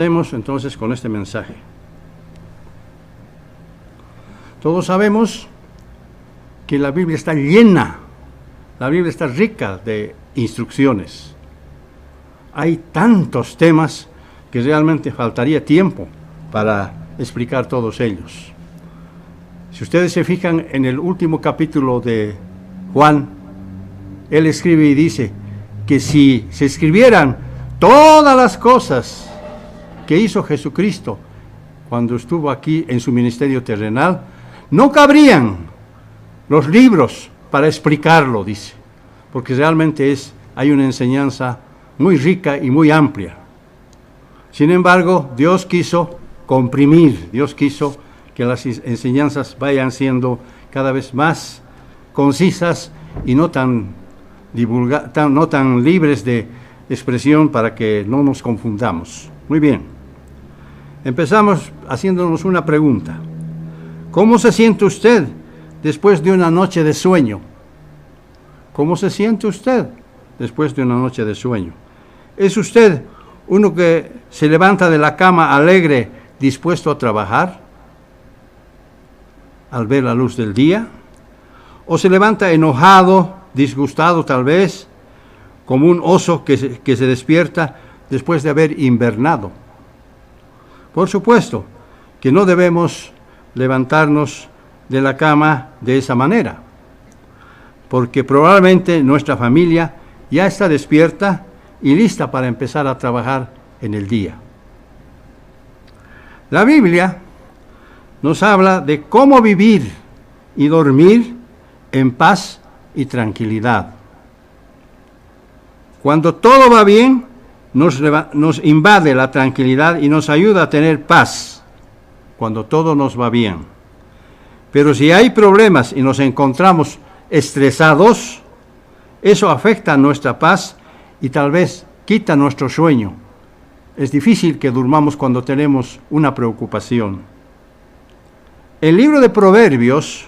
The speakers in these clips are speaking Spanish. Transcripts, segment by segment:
Empecemos entonces con este mensaje. Todos sabemos que la Biblia está llena, la Biblia está rica de instrucciones. Hay tantos temas que realmente faltaría tiempo para explicar todos ellos. Si ustedes se fijan en el último capítulo de Juan, él escribe y dice que si se escribieran todas las cosas que hizo Jesucristo cuando estuvo aquí en su ministerio terrenal, no cabrían los libros para explicarlo, dice, porque realmente hay una enseñanza muy rica y muy amplia. Sin embargo, Dios quiso comprimir, Dios quiso que las enseñanzas vayan siendo cada vez más concisas y no tan libres de expresión para que no nos confundamos. Muy bien. Empezamos haciéndonos una pregunta. ¿Cómo se siente usted después de una noche de sueño? ¿Cómo se siente usted después de una noche de sueño? ¿Es usted uno que se levanta de la cama alegre, dispuesto a trabajar al ver la luz del día? ¿O se levanta enojado, disgustado tal vez, como un oso que se despierta después de haber invernado? Por supuesto que no debemos levantarnos de la cama de esa manera, porque probablemente nuestra familia ya está despierta y lista para empezar a trabajar en el día. La Biblia nos habla de cómo vivir y dormir en paz y tranquilidad. Cuando todo va bien, nos invade la tranquilidad y nos ayuda a tener paz cuando todo nos va bien. Pero si hay problemas y nos encontramos estresados, eso afecta a nuestra paz y tal vez quita nuestro sueño. Es difícil que durmamos cuando tenemos una preocupación. El libro de Proverbios,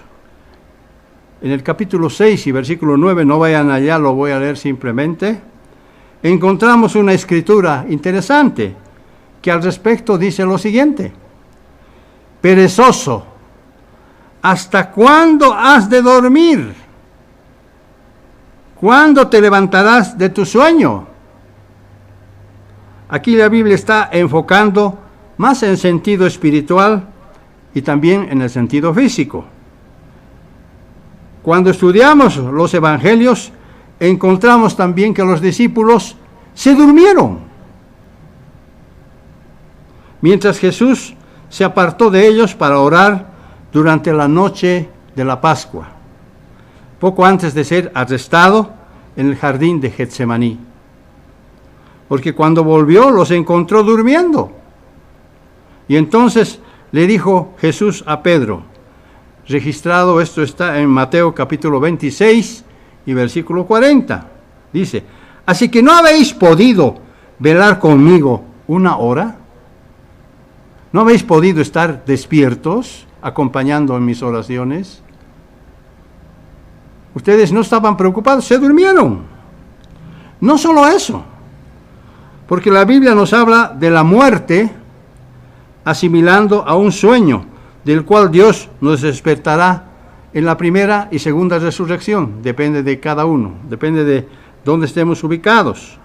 en el capítulo 6 y versículo 9, no vayan allá, lo voy a leer simplemente, encontramos una escritura interesante que al respecto dice lo siguiente: perezoso, ¿hasta cuándo has de dormir? ¿Cuándo te levantarás de tu sueño? Aquí la Biblia está enfocando más en sentido espiritual y también en el sentido físico. Cuando estudiamos los evangelios, encontramos también que los discípulos se durmieron, mientras Jesús se apartó de ellos para orar durante la noche de la Pascua, poco antes de ser arrestado en el jardín de Getsemaní, porque cuando volvió los encontró durmiendo. Y entonces le dijo Jesús a Pedro, registrado, esto está en Mateo capítulo 26 y versículo 40, dice: ¿así que no habéis podido velar conmigo una hora? ¿No habéis podido estar despiertos, acompañando en mis oraciones? Ustedes no estaban preocupados, se durmieron. No solo eso, porque la Biblia nos habla de la muerte asimilando a un sueño, del cual Dios nos despertará en la primera y segunda resurrección. Depende de cada uno, depende de dónde estemos ubicados.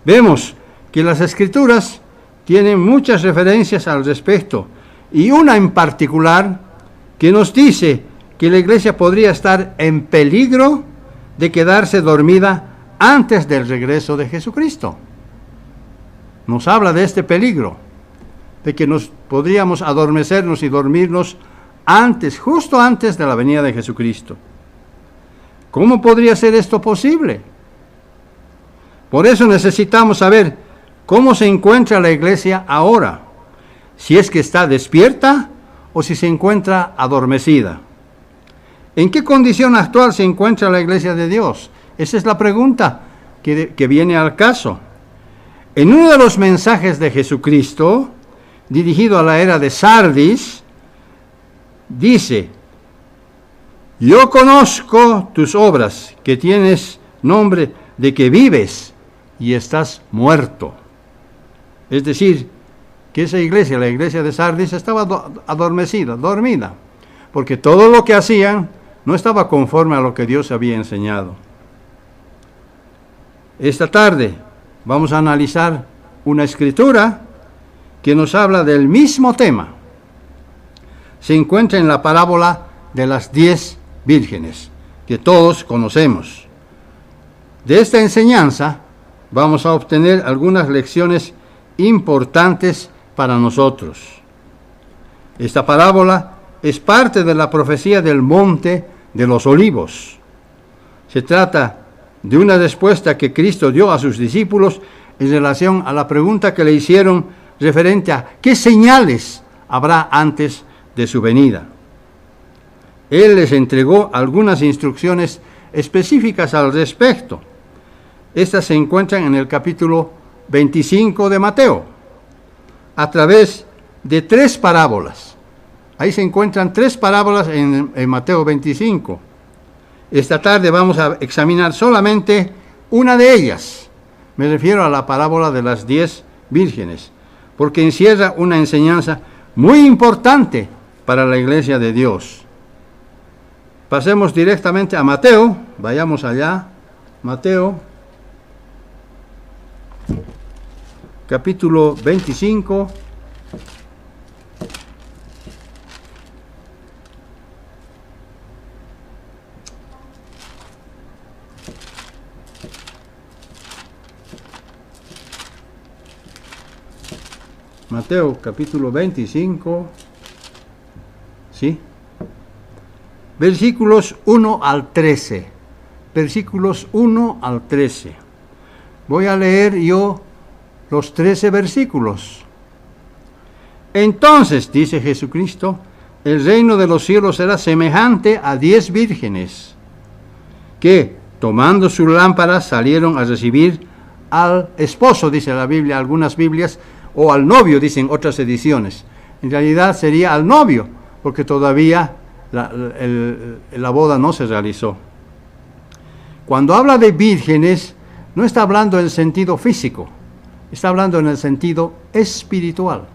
Vemos que las Escrituras tienen muchas referencias al respecto, y una en particular que nos dice que la iglesia podría estar en peligro de quedarse dormida antes del regreso de Jesucristo. Nos habla de este peligro, de que nos podríamos adormecernos y dormirnos justo antes de la venida de Jesucristo. ¿Cómo podría ser esto posible? Por eso necesitamos saber cómo se encuentra la iglesia ahora, si es que está despierta o si se encuentra adormecida. ¿En qué condición actual se encuentra la iglesia de Dios? Esa es la pregunta que viene al caso. En uno de los mensajes de Jesucristo, dirigido a la era de Sardis, dice: yo conozco tus obras, que tienes nombre de que vives y estás muerto. Es decir, que esa iglesia, la iglesia de Sardis, estaba adormecida, dormida, porque todo lo que hacían no estaba conforme a lo que Dios había enseñado. Esta tarde vamos a analizar una escritura que nos habla del mismo tema. Se encuentra en la parábola de las 10 vírgenes, que todos conocemos. De esta enseñanza vamos a obtener algunas lecciones importantes para nosotros. Esta parábola es parte de la profecía del Monte de los Olivos. Se trata de una respuesta que Cristo dio a sus discípulos en relación a la pregunta que le hicieron referente a qué señales habrá antes de su venida. Él les entregó algunas instrucciones específicas al respecto. Estas se encuentran en el capítulo 25 de Mateo, a través de 3 parábolas. Ahí se encuentran 3 parábolas en Mateo 25. Esta tarde vamos a examinar solamente una de ellas. Me refiero a la parábola de las 10 vírgenes, porque encierra una enseñanza muy importante para la iglesia de Dios. Pasemos directamente a Mateo, vayamos allá, Mateo, capítulo 25, Mateo capítulo 25, ¿sí? Versículos 1 al 13. Versículos 1 al 13. Voy a leer yo los 13 versículos. Entonces, dice Jesucristo, el reino de los cielos será semejante a 10 vírgenes, que, tomando sus lámparas, salieron a recibir al esposo, dice la Biblia, algunas Biblias, o al novio, dicen otras ediciones. En realidad sería al novio, porque todavía la boda no se realizó. Cuando habla de vírgenes, no está hablando en el sentido físico, está hablando en el sentido espiritual.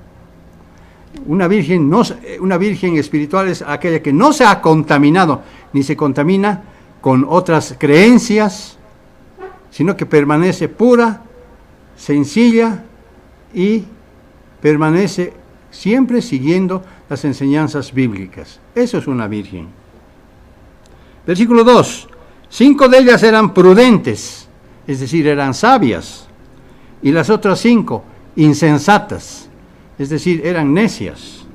Una virgen espiritual es aquella que no se ha contaminado, ni se contamina con otras creencias, sino que permanece pura, sencilla y permanece siempre siguiendo las enseñanzas bíblicas. Eso es una virgen. Versículo 2. 5 de ellas eran prudentes, es decir, eran sabias, y las otras 5 insensatas, es decir, eran necias.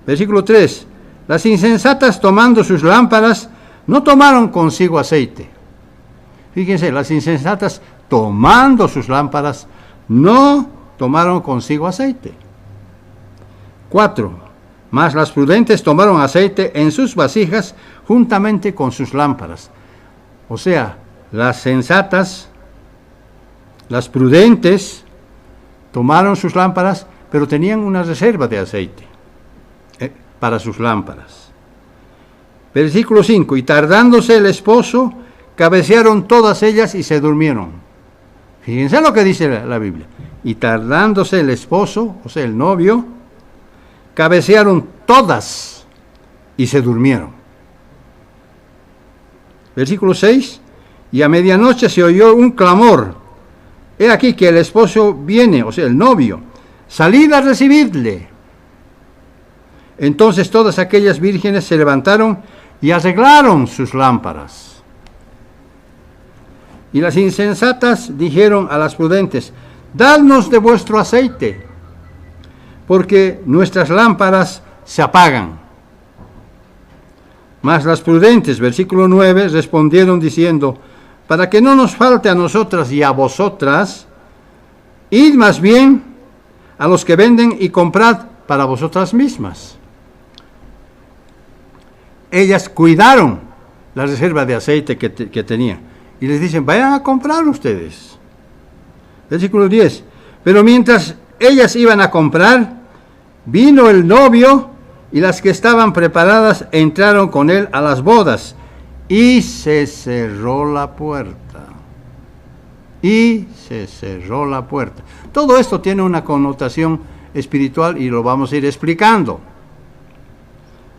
Versículo 3. Las insensatas, tomando sus lámparas, no tomaron consigo aceite. Fíjense, las insensatas, tomando sus lámparas, no tomaron consigo aceite. 4. Mas las prudentes tomaron aceite en sus vasijas juntamente con sus lámparas. O sea, las sensatas, las prudentes, tomaron sus lámparas, pero tenían una reserva de aceite para sus lámparas. Versículo 5. Y tardándose el esposo, cabecearon todas ellas y se durmieron. Fíjense lo que dice la Biblia. Y tardándose el esposo, o sea, el novio, cabecearon todas y se durmieron. Versículo 6. Y a medianoche se oyó un clamor. He aquí que el esposo viene, o sea, el novio. Salid a recibirle. Entonces todas aquellas vírgenes se levantaron y arreglaron sus lámparas. Y las insensatas dijeron a las prudentes: dadnos de vuestro aceite, porque nuestras lámparas se apagan. Mas las prudentes, versículo 9, respondieron diciendo: para que no nos falte a nosotras y a vosotras, id más bien a los que venden y comprad para vosotras mismas. Ellas cuidaron la reserva de aceite que tenían. Y les dicen: vayan a comprar ustedes. Versículo 10. Pero mientras ellas iban a comprar, vino el novio, y las que estaban preparadas entraron con él a las bodas, y se cerró la puerta. y se cerró la puerta. Todo esto tiene una connotación espiritual y lo vamos a ir explicando.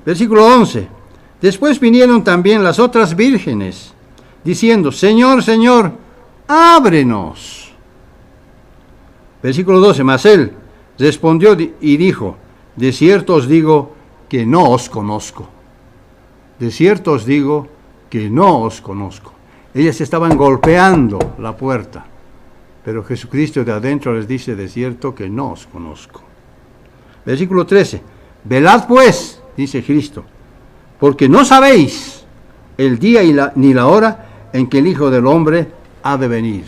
Versículo 11. Después vinieron también las otras vírgenes, diciendo, Señor, Señor, ábrenos. Versículo 12. Mas él respondió y dijo, de cierto os digo que no os conozco. De cierto os digo que no os conozco. Ellas estaban golpeando la puerta, pero Jesucristo de adentro les dice, de cierto que no os conozco. Versículo 13. Velad pues, dice Cristo, porque no sabéis el día ni la hora en que el Hijo del Hombre ha de venir.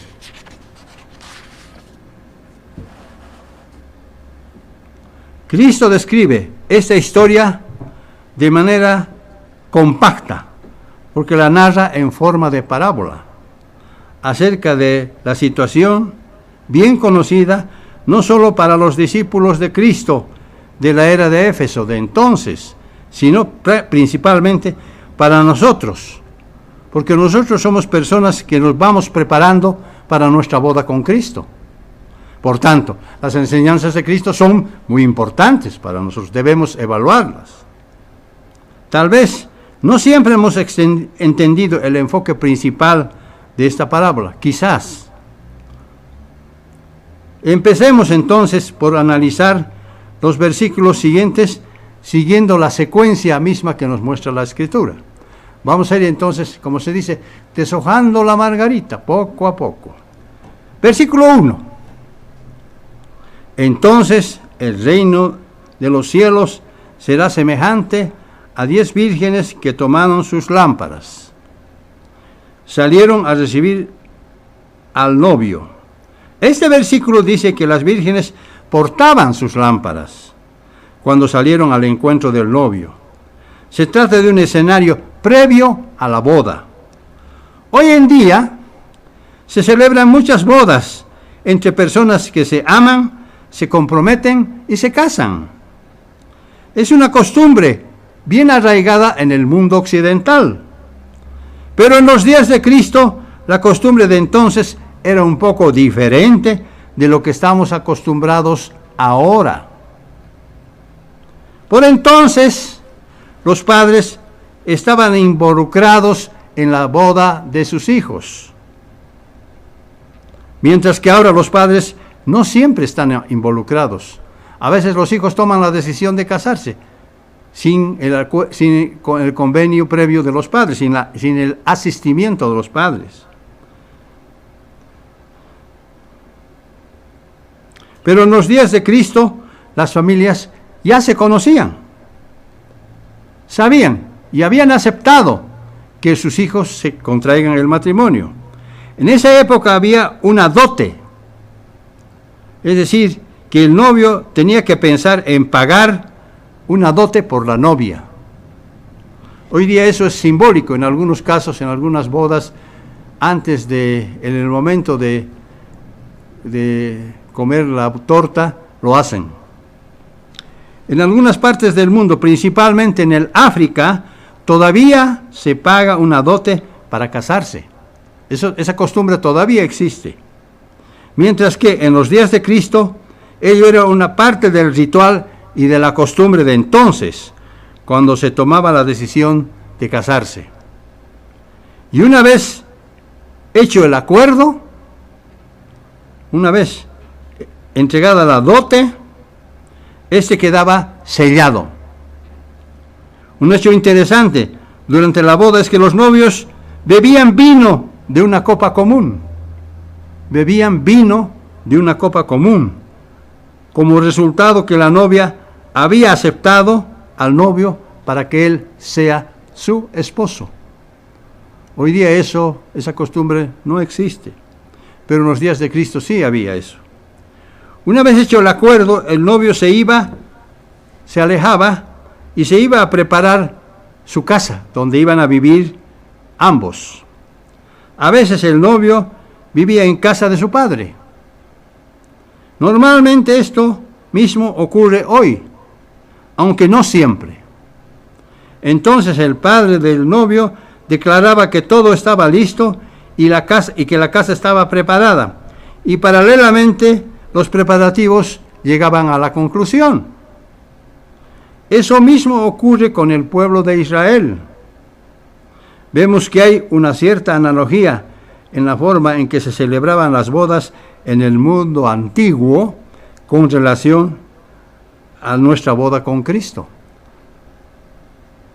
Cristo describe esta historia de manera compacta, porque la narra en forma de parábola, acerca de la situación bien conocida, no solo para los discípulos de Cristo de la era de Éfeso de entonces, sino principalmente para nosotros, porque nosotros somos personas que nos vamos preparando para nuestra boda con Cristo. Por tanto, las enseñanzas de Cristo son muy importantes para nosotros, debemos evaluarlas. Tal vez no siempre hemos entendido el enfoque principal de esta parábola, quizás. Empecemos entonces por analizar los versículos siguientes, siguiendo la secuencia misma que nos muestra la Escritura. Vamos a ir entonces, como se dice, deshojando la margarita, poco a poco. Versículo 1. Entonces el reino de los cielos será semejante a 10 vírgenes que tomaron sus lámparas. Salieron a recibir al novio. Este versículo dice que las vírgenes portaban sus lámparas cuando salieron al encuentro del novio. Se trata de un escenario previo a la boda. Hoy en día se celebran muchas bodas entre personas que se aman, se comprometen y se casan. Es una costumbre bien arraigada en el mundo occidental. Pero en los días de Cristo, la costumbre de entonces era un poco diferente de lo que estamos acostumbrados ahora. Por entonces, los padres estaban involucrados en la boda de sus hijos, mientras que ahora los padres no siempre están involucrados. A veces los hijos toman la decisión de casarse sin el convenio previo de los padres, sin el asistimiento de los padres. Pero en los días de Cristo, las familias ya se conocían, sabían y habían aceptado que sus hijos se contraigan el matrimonio. En esa época había una dote, es decir, que el novio tenía que pensar en pagar una dote por la novia. Hoy día eso es simbólico en algunos casos, en algunas bodas, en el momento de comer la torta, lo hacen. En algunas partes del mundo, principalmente en el África, todavía se paga una dote para casarse. Esa costumbre todavía existe. Mientras que en los días de Cristo, ello era una parte del ritual y de la costumbre de entonces, cuando se tomaba la decisión de casarse. Y una vez hecho el acuerdo, una vez entregada la dote, este quedaba sellado. Un hecho interesante durante la boda es que los novios bebían vino de una copa común. Bebían vino de una copa común, como resultado que la novia había aceptado al novio para que él sea su esposo. Hoy día esa costumbre no existe, pero en los días de Cristo sí había eso. Una vez hecho el acuerdo, el novio se alejaba y se iba a preparar su casa, donde iban a vivir ambos. A veces el novio vivía en casa de su padre. Normalmente esto mismo ocurre hoy, aunque no siempre. Entonces el padre del novio declaraba que todo estaba listo y que la casa estaba preparada. Y paralelamente los preparativos llegaban a la conclusión. Eso mismo ocurre con el pueblo de Israel. Vemos que hay una cierta analogía en la forma en que se celebraban las bodas en el mundo antiguo con relación a nuestra boda con Cristo.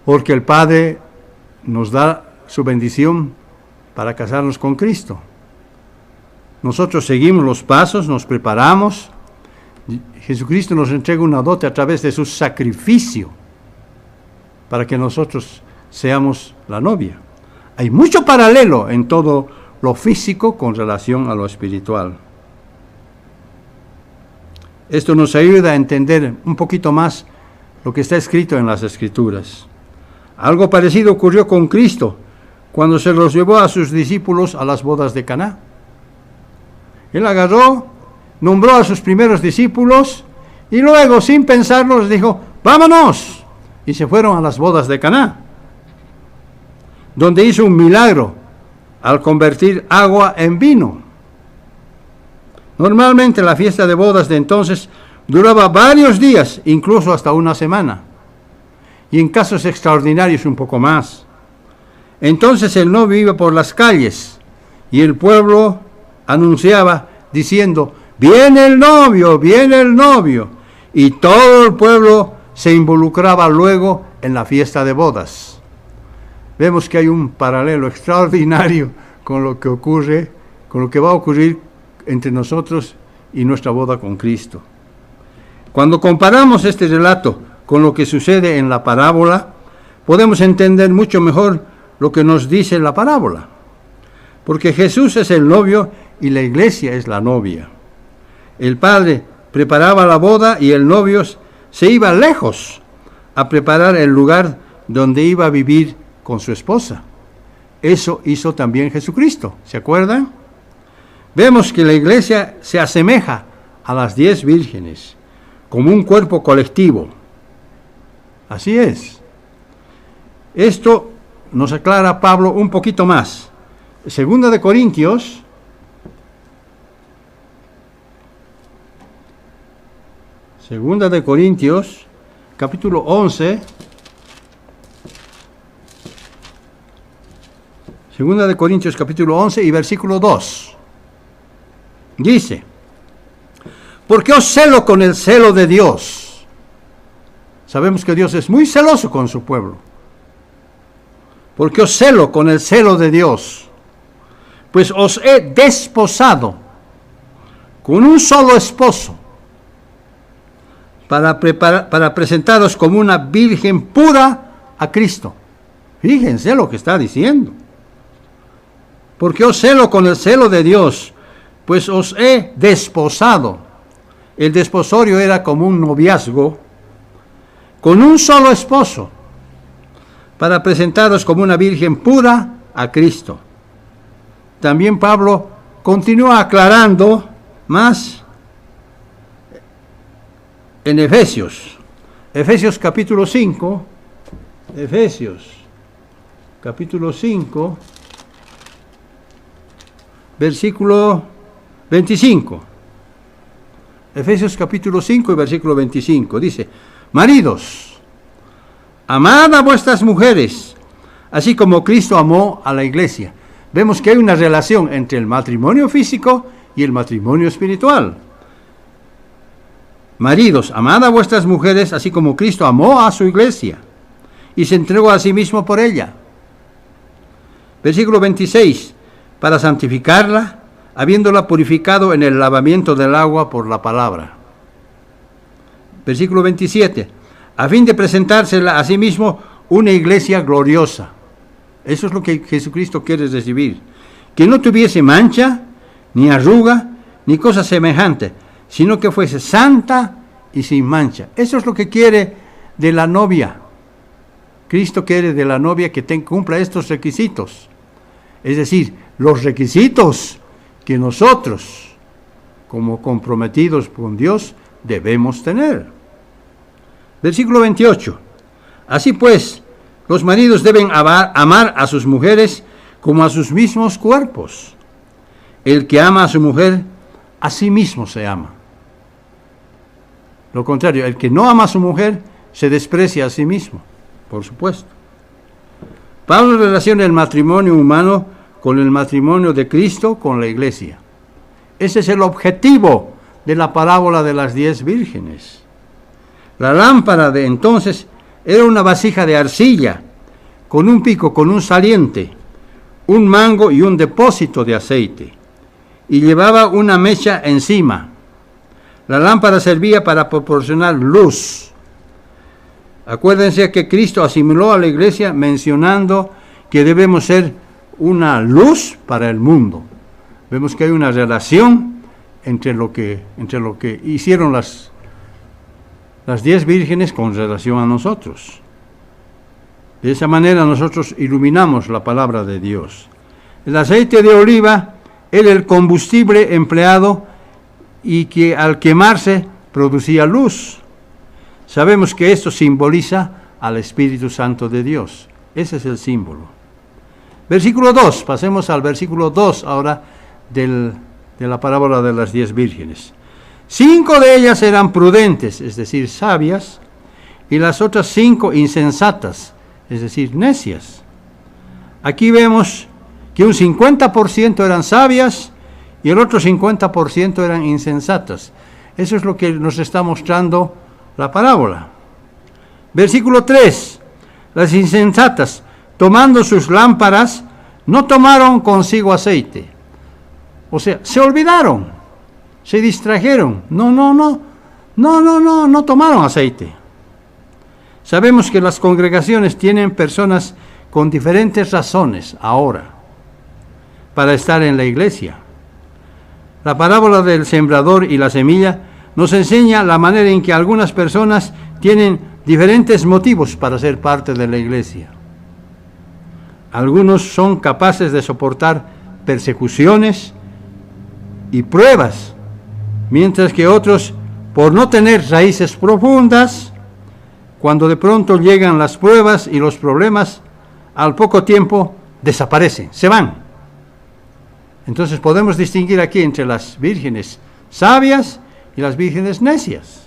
Porque el Padre nos da su bendición para casarnos con Cristo. Nosotros seguimos los pasos, nos preparamos. Jesucristo nos entrega una dote a través de su sacrificio para que nosotros seamos la novia. Hay mucho paralelo en todo lo físico con relación a lo espiritual. Esto nos ayuda a entender un poquito más lo que está escrito en las Escrituras. Algo parecido ocurrió con Cristo cuando se los llevó a sus discípulos a las bodas de Caná. Él agarró, nombró a sus primeros discípulos y luego, sin pensarlo, les dijo, ¡vámonos! Y se fueron a las bodas de Caná, donde hizo un milagro al convertir agua en vino. Normalmente la fiesta de bodas de entonces duraba varios días, incluso hasta una semana, y en casos extraordinarios un poco más. Entonces el novio iba por las calles y el pueblo anunciaba diciendo, ¡viene el novio, viene el novio! Y todo el pueblo se involucraba luego en la fiesta de bodas. Vemos que hay un paralelo extraordinario con lo que ocurre, con lo que va a ocurrir entre nosotros y nuestra boda con Cristo. Cuando comparamos este relato con lo que sucede en la parábola, podemos entender mucho mejor lo que nos dice la parábola. Porque Jesús es el novio y la iglesia es la novia. El padre preparaba la boda y el novio se iba lejos a preparar el lugar donde iba a vivir con su esposa. Eso hizo también Jesucristo, ¿se acuerdan? Vemos que la iglesia se asemeja a las 10 vírgenes, como un cuerpo colectivo. Así es. Esto nos aclara Pablo un poquito más. Segunda de Corintios, capítulo 11. Segunda de Corintios, capítulo 11 y versículo 2. Dice, porque os celo con el celo de Dios. Sabemos que Dios es muy celoso con su pueblo. Porque os celo con el celo de Dios, pues os he desposado con un solo esposo, para presentaros como una virgen pura a Cristo. Fíjense lo que está diciendo. Porque os celo con el celo de Dios, pues os he desposado. El desposorio era como un noviazgo, con un solo esposo, para presentaros como una virgen pura a Cristo. También Pablo continúa aclarando más en Efesios capítulo 5, versículo 25. Efesios capítulo 5 y versículo 25 dice, maridos, amad a vuestras mujeres, así como Cristo amó a la iglesia. Vemos que hay una relación entre el matrimonio físico y el matrimonio espiritual. Maridos, amad a vuestras mujeres, así como Cristo amó a su iglesia y se entregó a sí mismo por ella. Versículo 26, para santificarla, habiéndola purificado en el lavamiento del agua por la palabra. Versículo 27, a fin de presentársela a sí mismo una iglesia gloriosa. Eso es lo que Jesucristo quiere recibir. Que no tuviese mancha, ni arruga, ni cosa semejante, sino que fuese santa y sin mancha. Eso es lo que quiere de la novia. Cristo quiere de la novia que cumpla estos requisitos. Es decir, los requisitos que nosotros, como comprometidos con Dios, debemos tener. Versículo 28. Así pues, los maridos deben amar a sus mujeres como a sus mismos cuerpos. El que ama a su mujer, a sí mismo se ama. Lo contrario, el que no ama a su mujer, se desprecia a sí mismo, por supuesto. Pablo relaciona el matrimonio humano con el matrimonio de Cristo con la iglesia. Ese es el objetivo de la parábola de las 10 vírgenes. La lámpara de entonces era una vasija de arcilla, con un pico, con un saliente, un mango y un depósito de aceite, y llevaba una mecha encima. La lámpara servía para proporcionar luz. Acuérdense que Cristo asimiló a la iglesia mencionando que debemos ser una luz para el mundo. Vemos que hay una relación entre lo que hicieron las 10 vírgenes con relación a nosotros. De esa manera nosotros iluminamos la palabra de Dios. El aceite de oliva era el combustible empleado y que al quemarse producía luz. Sabemos que esto simboliza al Espíritu Santo de Dios. Ese es el símbolo. Versículo 2, pasemos al versículo 2 ahora de la parábola de las 10 vírgenes. 5 de ellas eran prudentes, es decir, sabias, y las otras 5 insensatas, es decir, necias. Aquí vemos que un 50% eran sabias y el otro 50% eran insensatas. Eso es lo que nos está mostrando la parábola. Versículo 3. Las insensatas, tomando sus lámparas, no tomaron consigo aceite. O sea, se olvidaron, se distrajeron. No tomaron aceite. Sabemos que las congregaciones tienen personas con diferentes razones ahora para estar en la iglesia. La parábola del sembrador y la semilla nos enseña la manera en que algunas personas tienen diferentes motivos para ser parte de la iglesia. Algunos son capaces de soportar persecuciones y pruebas, mientras que otros, por no tener raíces profundas, cuando de pronto llegan las pruebas y los problemas, al poco tiempo desaparecen, se van. Entonces podemos distinguir aquí entre las vírgenes sabias y las vírgenes necias.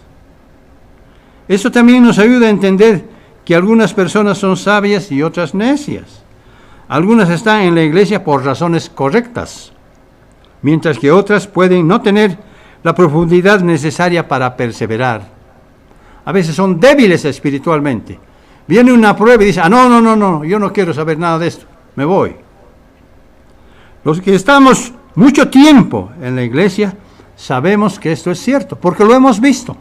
Eso también nos ayuda a entender que algunas personas son sabias y otras necias. Algunas están en la iglesia por razones correctas, mientras que otras pueden no tener la profundidad necesaria para perseverar. A veces son débiles espiritualmente. Viene una prueba y dice, no, yo no quiero saber nada de esto, me voy. Los que estamos mucho tiempo en la iglesia sabemos que esto es cierto, porque lo hemos visto.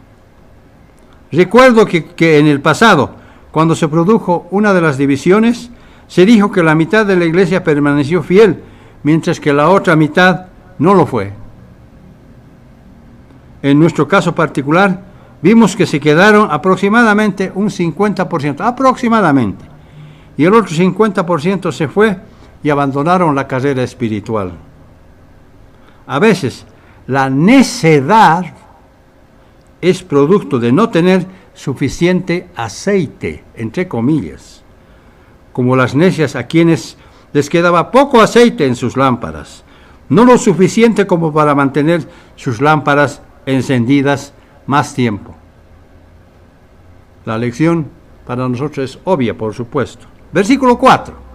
Recuerdo que en el pasado, cuando se produjo una de las divisiones, se dijo que la mitad de la iglesia permaneció fiel, mientras que la otra mitad no lo fue. En nuestro caso particular, vimos que se quedaron aproximadamente un 50%, aproximadamente, y el otro 50% se fue y abandonaron la carrera espiritual. A veces, la necedad es producto de no tener suficiente aceite, entre comillas, como las necias a quienes les quedaba poco aceite en sus lámparas, no lo suficiente como para mantener sus lámparas encendidas más tiempo. La lección para nosotros es obvia, por supuesto. Versículo 4.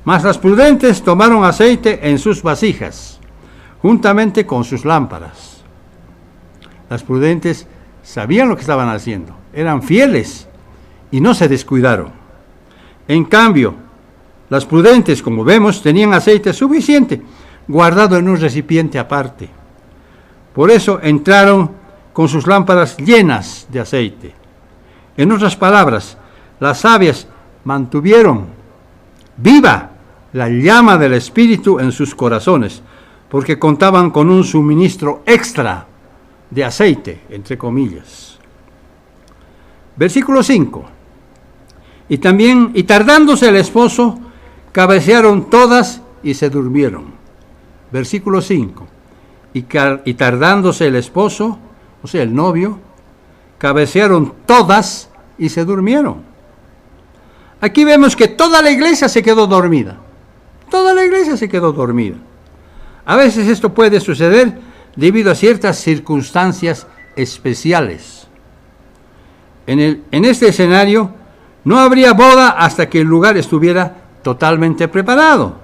Mas las prudentes tomaron aceite en sus vasijas, juntamente con sus lámparas. Las prudentes sabían lo que estaban haciendo, eran fieles y no se descuidaron. En cambio, las prudentes, como vemos, tenían aceite suficiente, guardado en un recipiente aparte. Por eso entraron con sus lámparas llenas de aceite. En otras palabras, las sabias mantuvieron viva la llama del Espíritu en sus corazones, porque contaban con un suministro extra de aceite, entre comillas. Versículo 5. Y tardándose el esposo, cabecearon todas y se durmieron. Versículo 5. Y tardándose el esposo, o sea, el novio, cabecearon todas y se durmieron. Aquí vemos que toda la iglesia se quedó dormida. toda la iglesia se quedó dormida. A veces esto puede suceder debido a ciertas circunstancias especiales. En este escenario no habría boda hasta que el lugar estuviera totalmente preparado.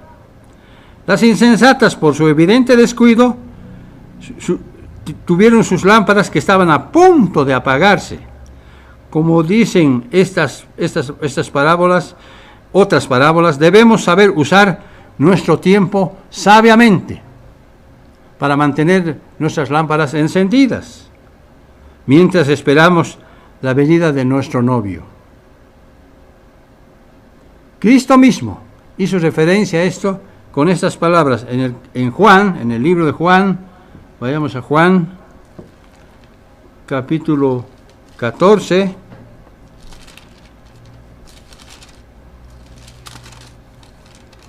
Las insensatas, por su evidente descuido, tuvieron sus lámparas que estaban a punto de apagarse. Como dicen estas parábolas, otras parábolas, debemos saber usar nuestro tiempo sabiamente para mantener nuestras lámparas encendidas, mientras esperamos la venida de nuestro novio. Cristo mismo hizo referencia a esto con estas palabras en Juan, en el libro de Juan. Vayamos a Juan, capítulo 14.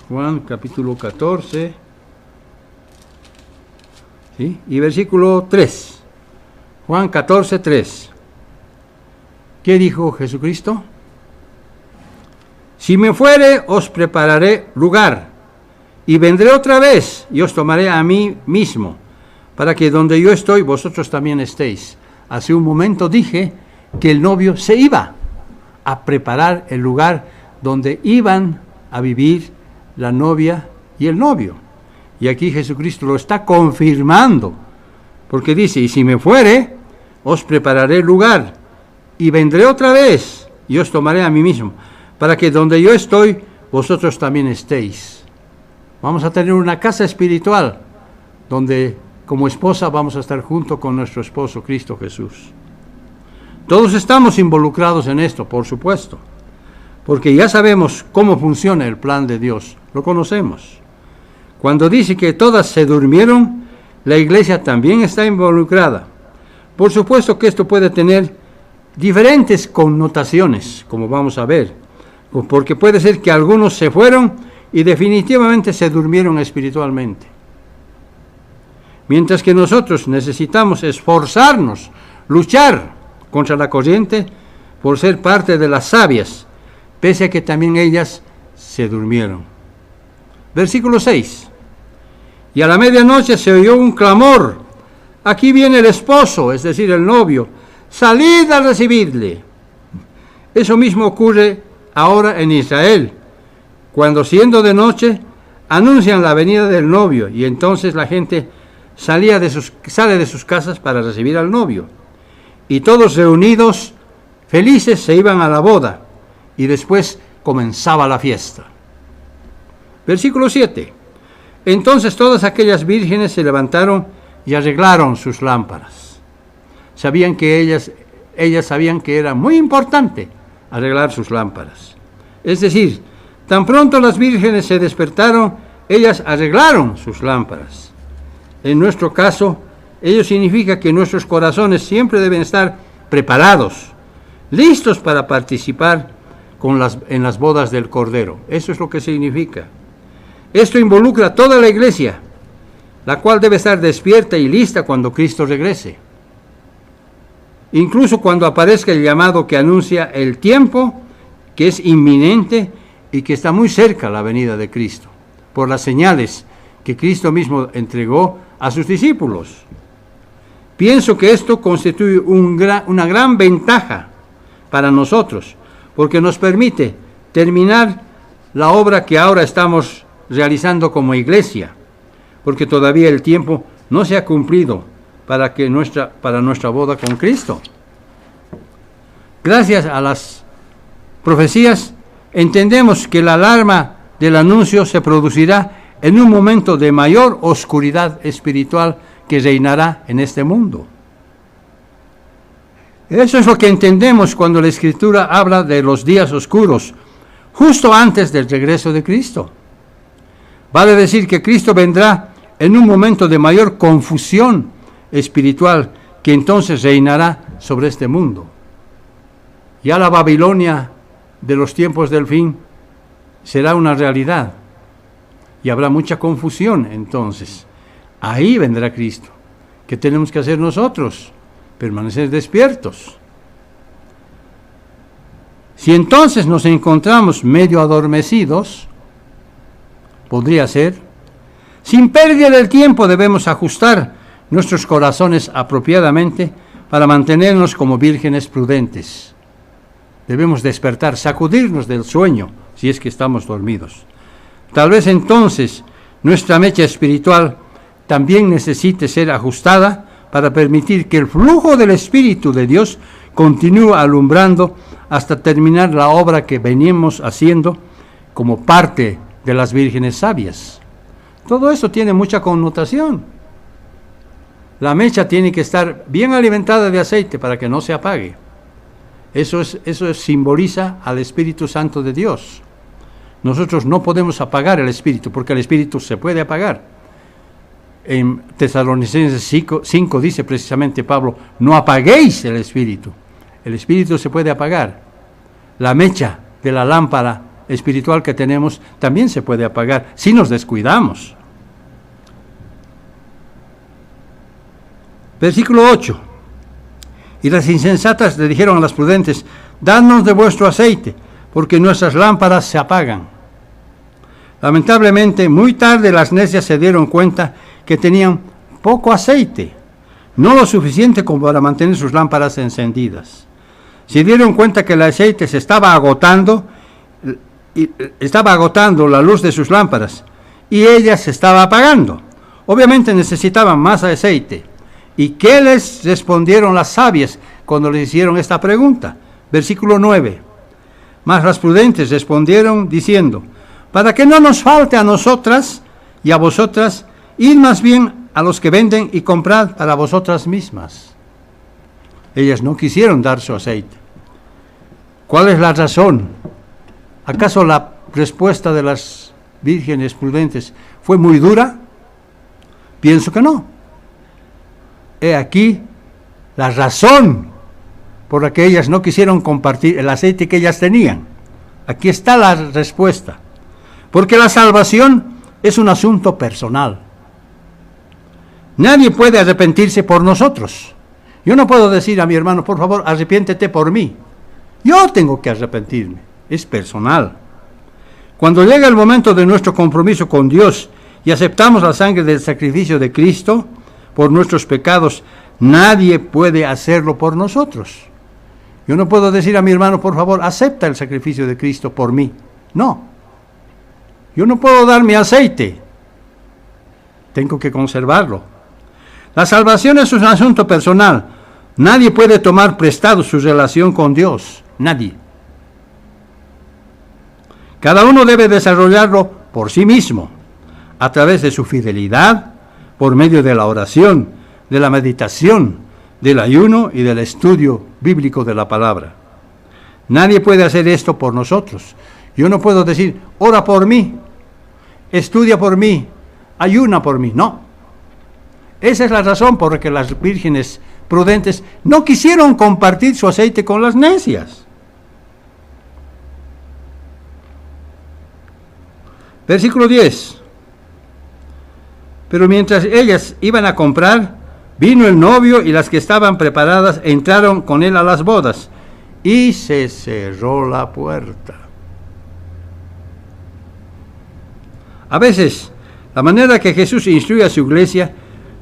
Juan, capítulo 14. ¿Sí? Y versículo 3. Juan 14, 3. ¿Qué dijo Jesucristo? Si me fuere, os prepararé lugar, y vendré otra vez, y os tomaré a mí mismo, para que donde yo estoy, vosotros también estéis. Hace un momento dije que el novio se iba a preparar el lugar donde iban a vivir la novia y el novio. Y aquí Jesucristo lo está confirmando, porque dice, y si me fuere, os prepararé lugar, y vendré otra vez, y os tomaré a mí mismo, para que donde yo estoy, vosotros también estéis. Vamos a tener una casa espiritual, donde como esposa vamos a estar junto con nuestro esposo Cristo Jesús. Todos estamos involucrados en esto, por supuesto, porque ya sabemos cómo funciona el plan de Dios, lo conocemos. Cuando dice que todas se durmieron, la iglesia también está involucrada. Por supuesto que esto puede tener diferentes connotaciones, como vamos a ver, porque puede ser que algunos se fueron y definitivamente se durmieron espiritualmente. Mientras que nosotros necesitamos esforzarnos, luchar contra la corriente por ser parte de las sabias, pese a que también ellas se durmieron. Versículo 6. Y a la medianoche se oyó un clamor. Aquí viene el esposo, es decir, el novio. Salid a recibirle. Eso mismo ocurre ahora en Israel, cuando siendo de noche anuncian la venida del novio, y entonces la gente sale de sus casas para recibir al novio, y todos reunidos, felices, se iban a la boda, y después comenzaba la fiesta. Versículo 7. Entonces todas aquellas vírgenes se levantaron y arreglaron sus lámparas. Sabían que ellas sabían que era muy importante arreglar sus lámparas. Es decir, tan pronto las vírgenes se despertaron, ellas arreglaron sus lámparas. En nuestro caso, ello significa que nuestros corazones siempre deben estar preparados, listos para participar en las bodas del Cordero. Eso es lo que significa. Esto involucra a toda la iglesia, la cual debe estar despierta y lista cuando Cristo regrese. Incluso cuando aparezca el llamado que anuncia el tiempo, que es inminente y que está muy cerca la venida de Cristo, por las señales que Cristo mismo entregó a sus discípulos. Pienso que esto constituye una gran ventaja para nosotros, porque nos permite terminar la obra que ahora estamos realizando como iglesia, porque todavía el tiempo no se ha cumplido para nuestra boda con Cristo. Gracias a las profecías, entendemos que la alarma del anuncio se producirá en un momento de mayor oscuridad espiritual que reinará en este mundo. Eso es lo que entendemos cuando la Escritura habla de los días oscuros, justo antes del regreso de Cristo. Vale decir que Cristo vendrá en un momento de mayor confusión espiritual que entonces reinará sobre este mundo. Ya la Babilonia de los tiempos del fin será una realidad y habrá mucha confusión entonces. Ahí vendrá Cristo. ¿Qué tenemos que hacer nosotros? Permanecer despiertos. Si entonces nos encontramos medio adormecidos, podría ser. Sin pérdida del tiempo debemos ajustar nuestros corazones apropiadamente para mantenernos como vírgenes prudentes. Debemos despertar, sacudirnos del sueño si es que estamos dormidos. Tal vez entonces nuestra mecha espiritual también necesite ser ajustada para permitir que el flujo del Espíritu de Dios continúe alumbrando hasta terminar la obra que venimos haciendo como parte de las vírgenes sabias. Todo esto tiene mucha connotación. La mecha tiene que estar bien alimentada de aceite para que no se apague. Eso simboliza al Espíritu Santo de Dios. Nosotros no podemos apagar el Espíritu, porque el Espíritu se puede apagar. En Tesalonicenses 5 dice precisamente Pablo, no apaguéis el Espíritu. El Espíritu se puede apagar. La mecha de la lámpara espiritual que tenemos también se puede apagar si nos descuidamos. Versículo 8. Y las insensatas le dijeron a las prudentes, dadnos de vuestro aceite, porque nuestras lámparas se apagan. Lamentablemente, muy tarde las necias se dieron cuenta que tenían poco aceite, no lo suficiente como para mantener sus lámparas encendidas. Se dieron cuenta que el aceite se estaba agotando, la luz de sus lámparas, y ellas se estaba apagando. Obviamente necesitaban más aceite. ¿Y qué les respondieron las sabias cuando les hicieron esta pregunta? Versículo 9. Mas las prudentes respondieron diciendo, para que no nos falte a nosotras y a vosotras, id más bien a los que venden y comprad para vosotras mismas. Ellas no quisieron dar su aceite. ¿Cuál es la razón? ¿Acaso la respuesta de las vírgenes prudentes fue muy dura? Pienso que no. He aquí la razón por la que ellas no quisieron compartir el aceite que ellas tenían. Aquí está la respuesta. Porque la salvación es un asunto personal. Nadie puede arrepentirse por nosotros. Yo no puedo decir a mi hermano, por favor, arrepiéntete por mí. Yo tengo que arrepentirme. Es personal. Cuando llega el momento de nuestro compromiso con Dios y aceptamos la sangre del sacrificio de Cristo por nuestros pecados, nadie puede hacerlo por nosotros. Yo no puedo decir a mi hermano, por favor, acepta el sacrificio de Cristo por mí. No. Yo no puedo dar mi aceite. Tengo que conservarlo. La salvación es un asunto personal. Nadie puede tomar prestado su relación con Dios. Nadie. Cada uno debe desarrollarlo por sí mismo, a través de su fidelidad, por medio de la oración, de la meditación, del ayuno y del estudio bíblico de la palabra. Nadie puede hacer esto por nosotros. Yo no puedo decir, ora por mí, estudia por mí, ayuna por mí. No. Esa es la razón por la que las vírgenes prudentes no quisieron compartir su aceite con las necias. Versículo 10. Pero mientras ellas iban a comprar, vino el novio y las que estaban preparadas entraron con él a las bodas y se cerró la puerta. A veces, la manera que Jesús instruye a su iglesia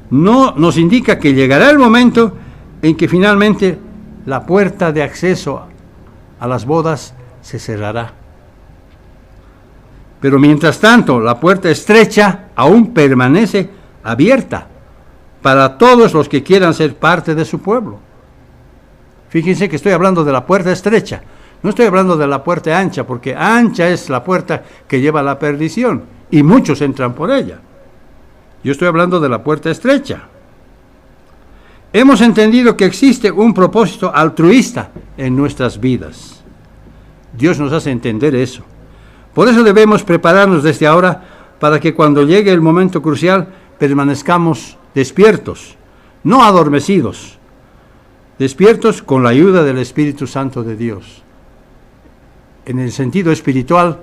no nos indica que llegará el momento en que finalmente la puerta de acceso a las bodas se cerrará. Pero mientras tanto, la puerta estrecha aún permanece abierta para todos los que quieran ser parte de su pueblo. Fíjense que estoy hablando de la puerta estrecha, no estoy hablando de la puerta ancha, porque ancha es la puerta que lleva a la perdición y muchos entran por ella. Yo estoy hablando de la puerta estrecha. Hemos entendido que existe un propósito altruista en nuestras vidas. Dios nos hace entender eso. Por eso debemos prepararnos desde ahora para que cuando llegue el momento crucial permanezcamos despiertos, no adormecidos, despiertos con la ayuda del Espíritu Santo de Dios. En el sentido espiritual,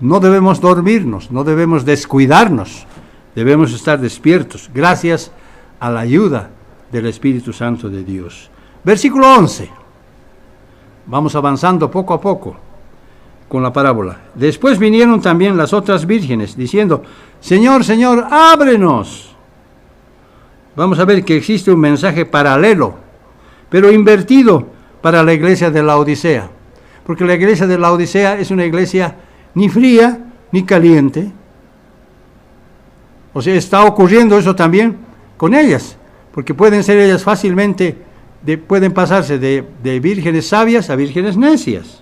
no debemos dormirnos, no debemos descuidarnos, debemos estar despiertos, gracias a la ayuda del Espíritu Santo de Dios. Versículo 11. Vamos avanzando poco a poco. con la parábola. Después vinieron también las otras vírgenes, diciendo, Señor, Señor, ábrenos. Vamos a ver que existe un mensaje paralelo, pero invertido para la iglesia de la Odisea. Porque la iglesia de la Odisea es una iglesia ni fría ni caliente. O sea, está ocurriendo eso también con ellas, porque pueden ser ellas fácilmente, pueden pasarse de vírgenes sabias a vírgenes necias.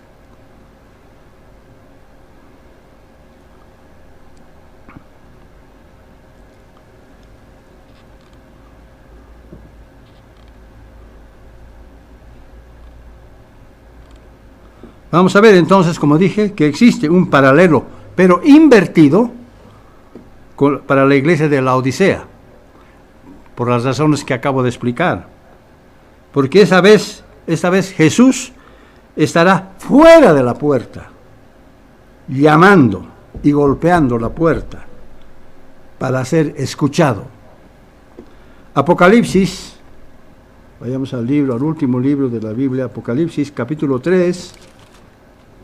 Vamos a ver entonces, como dije, que existe un paralelo, pero invertido para la iglesia de la Odisea, por las razones que acabo de explicar. Porque esta vez Jesús estará fuera de la puerta, llamando y golpeando la puerta para ser escuchado. Apocalipsis, vayamos al último libro de la Biblia, Apocalipsis, capítulo 3.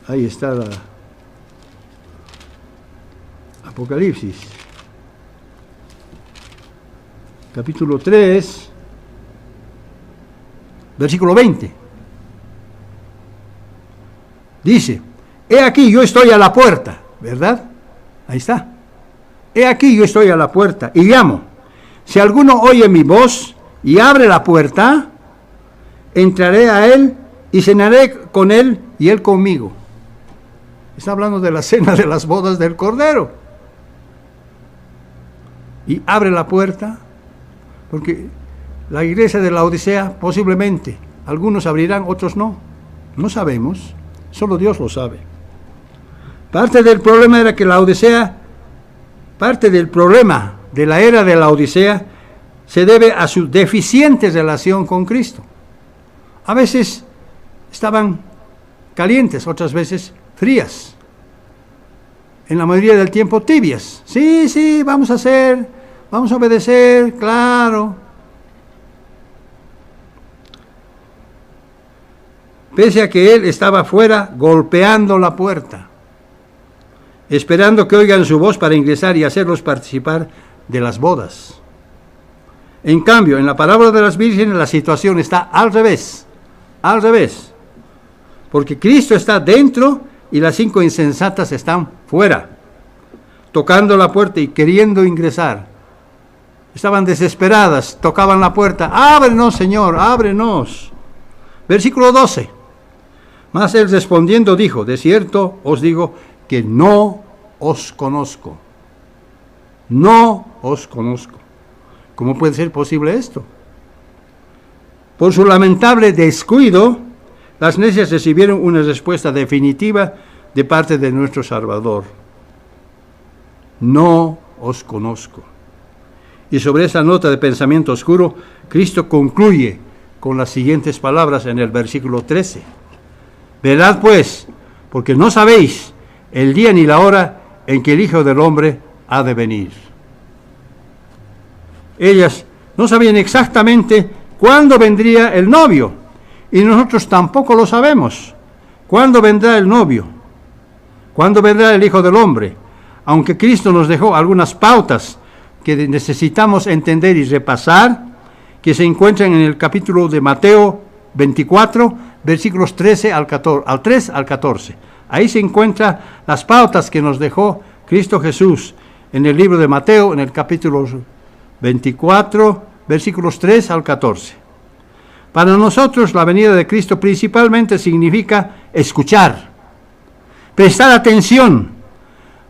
Ahí está la Apocalipsis, capítulo 3, versículo 20. Dice, he aquí yo estoy a la puerta, ¿verdad? Ahí está. He aquí yo estoy a la puerta y llamo. Si alguno oye mi voz y abre la puerta, entraré a él y cenaré con él y él conmigo. Está hablando de la cena de las bodas del Cordero. Y abre la puerta, porque la iglesia de la Odisea posiblemente, algunos abrirán, otros no. No sabemos, solo Dios lo sabe. Parte del problema era que la Odisea, parte del problema de la era de la Odisea, se debe a su deficiente relación con Cristo. A veces estaban calientes, otras veces frías. En la mayoría del tiempo tibias. Sí, vamos a obedecer, claro. Pese a que él estaba fuera golpeando la puerta, esperando que oigan su voz para ingresar y hacerlos participar de las bodas. En cambio, en la parábola de las vírgenes la situación está al revés, porque Cristo está dentro y las 5 insensatas están fuera, tocando la puerta y queriendo ingresar. Estaban desesperadas, tocaban la puerta, ábrenos, Señor, ábrenos. Versículo 12. Mas él respondiendo dijo, de cierto os digo que no os conozco. No os conozco. ¿Cómo puede ser posible esto? Por su lamentable descuido, las necias recibieron una respuesta definitiva de parte de nuestro Salvador. No os conozco. Y sobre esa nota de pensamiento oscuro, Cristo concluye con las siguientes palabras en el versículo 13. Velad pues, porque no sabéis el día ni la hora en que el Hijo del Hombre ha de venir. Ellas no sabían exactamente cuándo vendría el novio, y nosotros tampoco lo sabemos. ¿Cuándo vendrá el novio? ¿Cuándo vendrá el Hijo del Hombre? Aunque Cristo nos dejó algunas pautas que necesitamos entender y repasar, que se encuentran en el capítulo de Mateo 24, versículos 13 al 3 al 14. Ahí se encuentran las pautas que nos dejó Cristo Jesús en el libro de Mateo, en el capítulo 24, versículos 3 al 14. Para nosotros la venida de Cristo principalmente significa escuchar, prestar atención,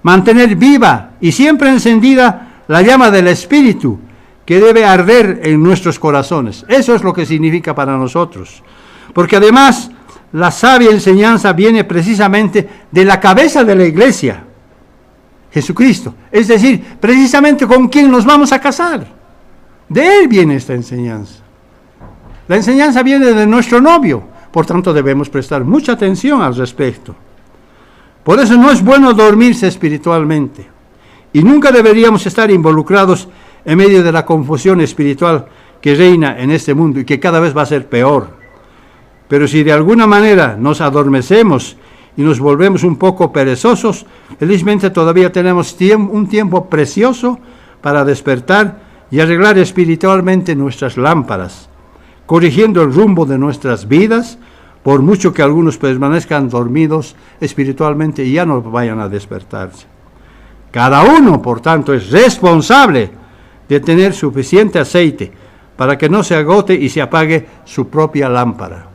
mantener viva y siempre encendida la llama del Espíritu que debe arder en nuestros corazones. Eso es lo que significa para nosotros. Porque además la sabia enseñanza viene precisamente de la cabeza de la iglesia, Jesucristo. Es decir, precisamente con quien nos vamos a casar. De Él viene esta enseñanza. La enseñanza viene de nuestro novio, por tanto debemos prestar mucha atención al respecto. Por eso no es bueno dormirse espiritualmente, y nunca deberíamos estar involucrados en medio de la confusión espiritual que reina en este mundo y que cada vez va a ser peor. Pero si de alguna manera nos adormecemos y nos volvemos un poco perezosos, felizmente todavía tenemos un tiempo precioso para despertar y arreglar espiritualmente nuestras lámparas, corrigiendo el rumbo de nuestras vidas, por mucho que algunos permanezcan dormidos espiritualmente y ya no vayan a despertarse. Cada uno, por tanto, es responsable de tener suficiente aceite para que no se agote y se apague su propia lámpara.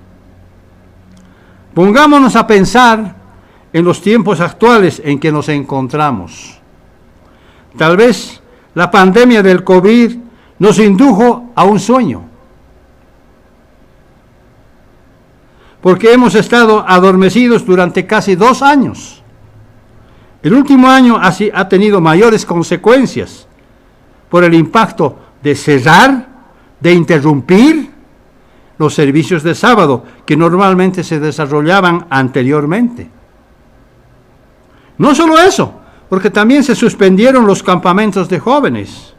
Pongámonos a pensar en los tiempos actuales en que nos encontramos. Tal vez la pandemia del COVID nos indujo a un sueño, porque hemos estado adormecidos durante casi 2 años. El último año ha tenido mayores consecuencias por el impacto de cerrar, de interrumpir los servicios de sábado que normalmente se desarrollaban anteriormente. No solo eso, porque también se suspendieron los campamentos de jóvenes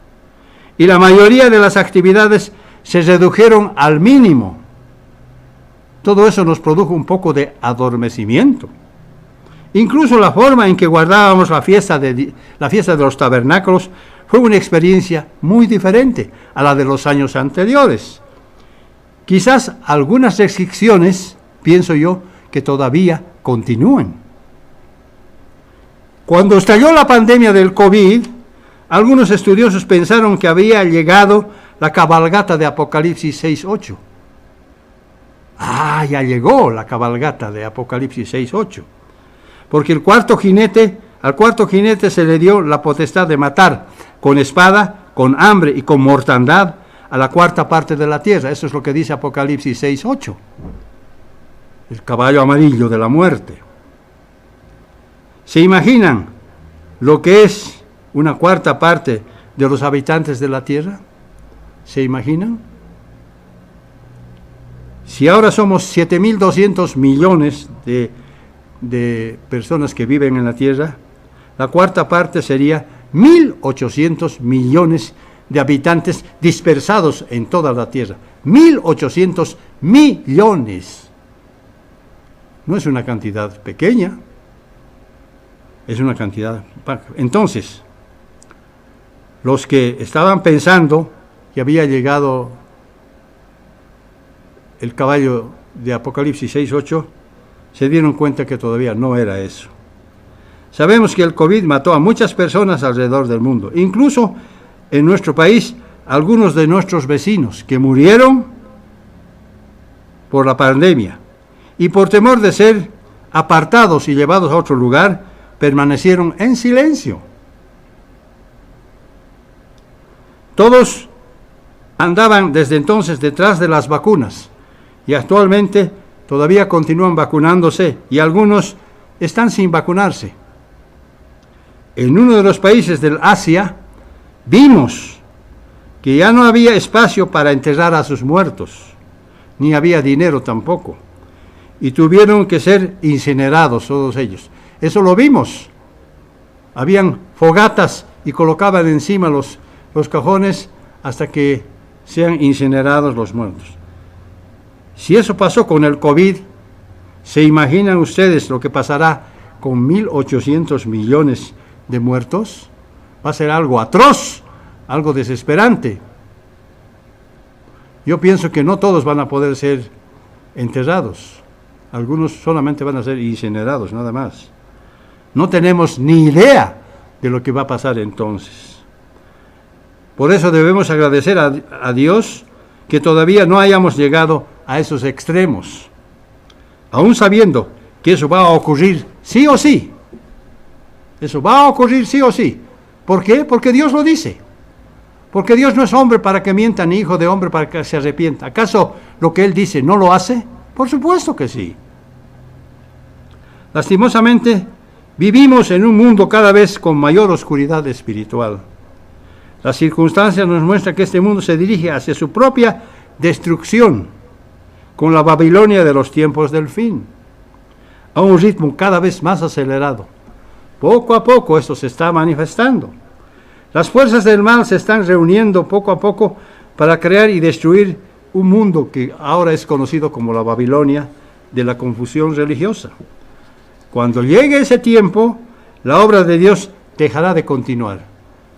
y la mayoría de las actividades se redujeron al mínimo. Todo eso nos produjo un poco de adormecimiento. Incluso la forma en que guardábamos la fiesta de los tabernáculos fue una experiencia muy diferente a la de los años anteriores. Quizás algunas restricciones, pienso yo, que todavía continúan. Cuando estalló la pandemia del COVID, algunos estudiosos pensaron que había llegado la cabalgata de Apocalipsis 6:8. Ya llegó la cabalgata de Apocalipsis 6:8. Porque al cuarto jinete se le dio la potestad de matar con espada, con hambre y con mortandad a la cuarta parte de la tierra. Eso es lo que dice Apocalipsis 6:8. El caballo amarillo de la muerte. ¿Se imaginan lo que es una cuarta parte de los habitantes de la tierra? ¿Se imaginan? Si ahora somos 7.200 millones de personas que viven en la tierra, la cuarta parte sería 1.800 millones de habitantes dispersados en toda la tierra. 1.800 millones. No es una cantidad pequeña, es una cantidad. Entonces, los que estaban pensando que había llegado el caballo de Apocalipsis 6:8, se dieron cuenta que todavía no era eso. Sabemos que el COVID mató a muchas personas alrededor del mundo, incluso en nuestro país, algunos de nuestros vecinos que murieron por la pandemia y por temor de ser apartados y llevados a otro lugar, permanecieron en silencio. Todos andaban desde entonces detrás de las vacunas y actualmente todavía continúan vacunándose y algunos están sin vacunarse. En uno de los países del Asia vimos que ya no había espacio para enterrar a sus muertos, ni había dinero tampoco, y tuvieron que ser incinerados todos ellos. Eso lo vimos. Habían fogatas y colocaban encima los cajones hasta que sean incinerados los muertos. Si eso pasó con el COVID, ¿se imaginan ustedes lo que pasará con 1.800 millones de muertos? Va a ser algo atroz, algo desesperante. Yo pienso que no todos van a poder ser enterrados. Algunos solamente van a ser incinerados, nada más. No tenemos ni idea de lo que va a pasar entonces. Por eso debemos agradecer a Dios que todavía no hayamos llegado a esos extremos, aún sabiendo que eso va a ocurrir sí o sí. Eso va a ocurrir sí o sí. ¿Por qué? Porque Dios lo dice. Porque Dios no es hombre para que mienta, ni hijo de hombre para que se arrepienta. ¿Acaso lo que Él dice no lo hace? Por supuesto que sí. Lastimosamente, vivimos en un mundo cada vez con mayor oscuridad espiritual. Las circunstancias nos muestran que este mundo se dirige hacia su propia destrucción, con la Babilonia de los tiempos del fin, a un ritmo cada vez más acelerado. Poco a poco esto se está manifestando. Las fuerzas del mal se están reuniendo poco a poco para crear y destruir un mundo que ahora es conocido como la Babilonia de la confusión religiosa. Cuando llegue ese tiempo, la obra de Dios dejará de continuar.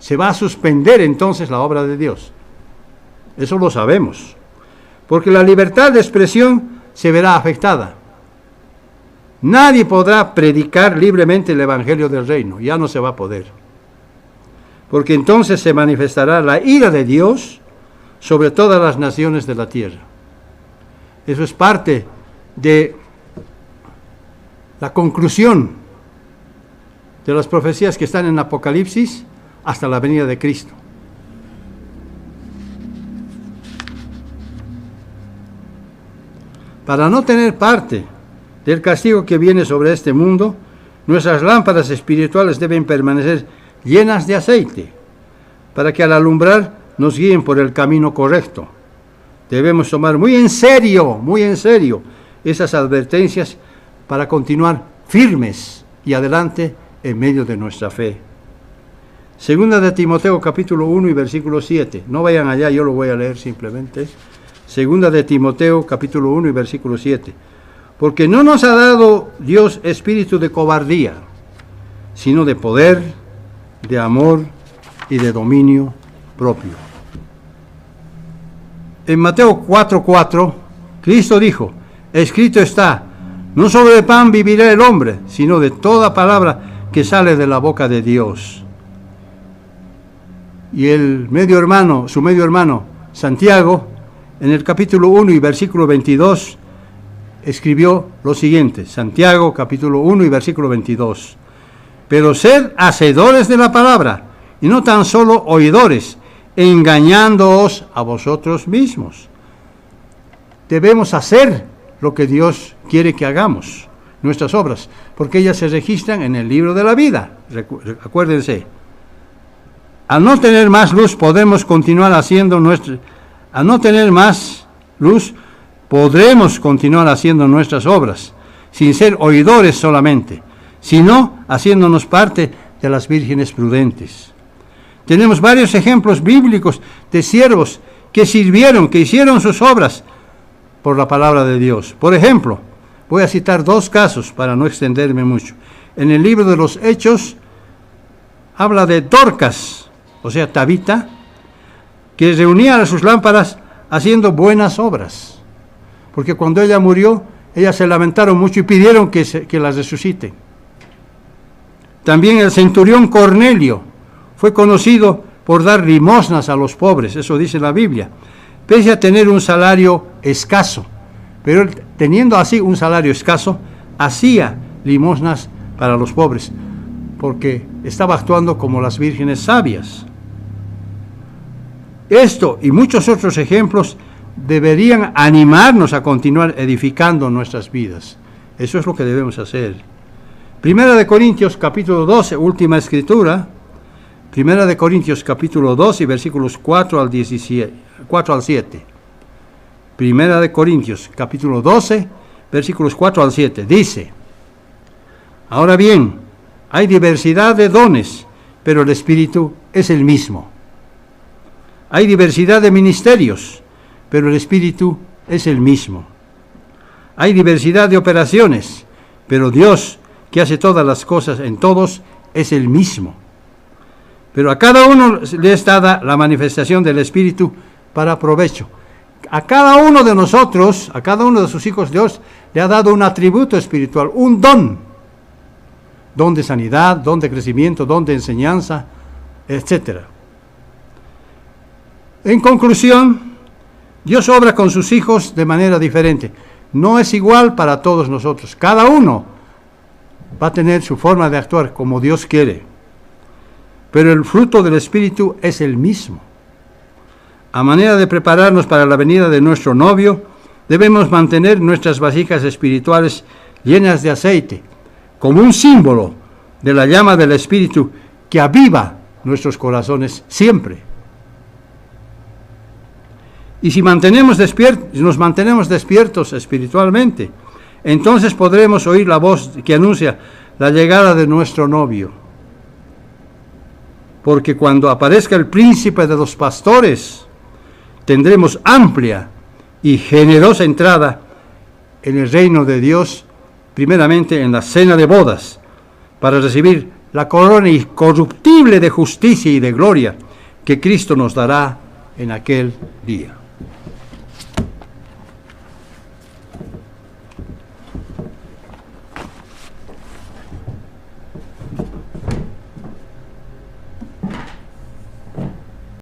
Se va a suspender entonces la obra de Dios. Eso lo sabemos. Porque la libertad de expresión se verá afectada. Nadie podrá predicar libremente el Evangelio del Reino. Ya no se va a poder. Porque entonces se manifestará la ira de Dios sobre todas las naciones de la tierra. Eso es parte de la conclusión de las profecías que están en Apocalipsis hasta la venida de Cristo. Para no tener parte del castigo que viene sobre este mundo, nuestras lámparas espirituales deben permanecer llenas de aceite, para que al alumbrar nos guíen por el camino correcto. Debemos tomar muy en serio esas advertencias para continuar firmes y adelante en medio de nuestra fe. Segunda de Timoteo capítulo 1 y versículo 7. No vayan allá, yo lo voy a leer simplemente. Segunda de Timoteo capítulo 1 y versículo 7. Porque no nos ha dado Dios espíritu de cobardía, sino de poder, de amor y de dominio propio. En Mateo 4:4, Cristo dijo, escrito está, no solo de pan vivirá el hombre, sino de toda palabra que sale de la boca de Dios. Y su medio hermano, Santiago, en el capítulo 1 y versículo 22, escribió lo siguiente, Santiago capítulo 1 y versículo 22. Pero sed hacedores de la palabra, y no tan solo oidores, engañándoos a vosotros mismos. Debemos hacer lo que Dios quiere que hagamos, nuestras obras, porque ellas se registran en el libro de la vida. Acuérdense. Al no tener más luz, podemos continuar haciendo podremos continuar haciendo nuestras obras, sin ser oidores solamente, sino haciéndonos parte de las vírgenes prudentes. Tenemos varios ejemplos bíblicos de siervos que hicieron sus obras por la palabra de Dios. Por ejemplo, voy a citar 2 casos para no extenderme mucho. En el libro de los Hechos habla de Dorcas, o sea, Tabita, que reunía sus lámparas haciendo buenas obras. Porque cuando ella murió, ellas se lamentaron mucho y pidieron que las resuciten. También el centurión Cornelio fue conocido por dar limosnas a los pobres, eso dice la Biblia, pese a tener un salario escaso. Pero él, teniendo así un salario escaso, hacía limosnas para los pobres, porque estaba actuando como las vírgenes sabias. Esto y muchos otros ejemplos deberían animarnos a continuar edificando nuestras vidas. Eso es lo que debemos hacer. Primera de Corintios capítulo 12, última escritura. Primera de Corintios capítulo 2 y versículos 4 al 7. Primera de Corintios capítulo 12, versículos 4 al 7. Dice, ahora bien, hay diversidad de dones, pero el Espíritu es el mismo. Hay diversidad de ministerios, pero el Espíritu es el mismo. Hay diversidad de operaciones, pero Dios, que hace todas las cosas en todos, es el mismo. Pero a cada uno le es dada la manifestación del Espíritu para provecho. A cada uno de nosotros, a cada uno de sus hijos, Dios le ha dado un atributo espiritual, un don. Don de sanidad, don de crecimiento, don de enseñanza, etc. En conclusión, Dios obra con sus hijos de manera diferente. No es igual para todos nosotros. Cada uno va a tener su forma de actuar como Dios quiere. Pero el fruto del Espíritu es el mismo. A manera de prepararnos para la venida de nuestro novio, debemos mantener nuestras vasijas espirituales llenas de aceite, como un símbolo de la llama del Espíritu que aviva nuestros corazones siempre. Y si nos mantenemos despiertos espiritualmente, entonces podremos oír la voz que anuncia la llegada de nuestro novio. Porque cuando aparezca el príncipe de los pastores, tendremos amplia y generosa entrada en el reino de Dios primeramente en la cena de bodas, para recibir la corona incorruptible de justicia y de gloria que Cristo nos dará en aquel día.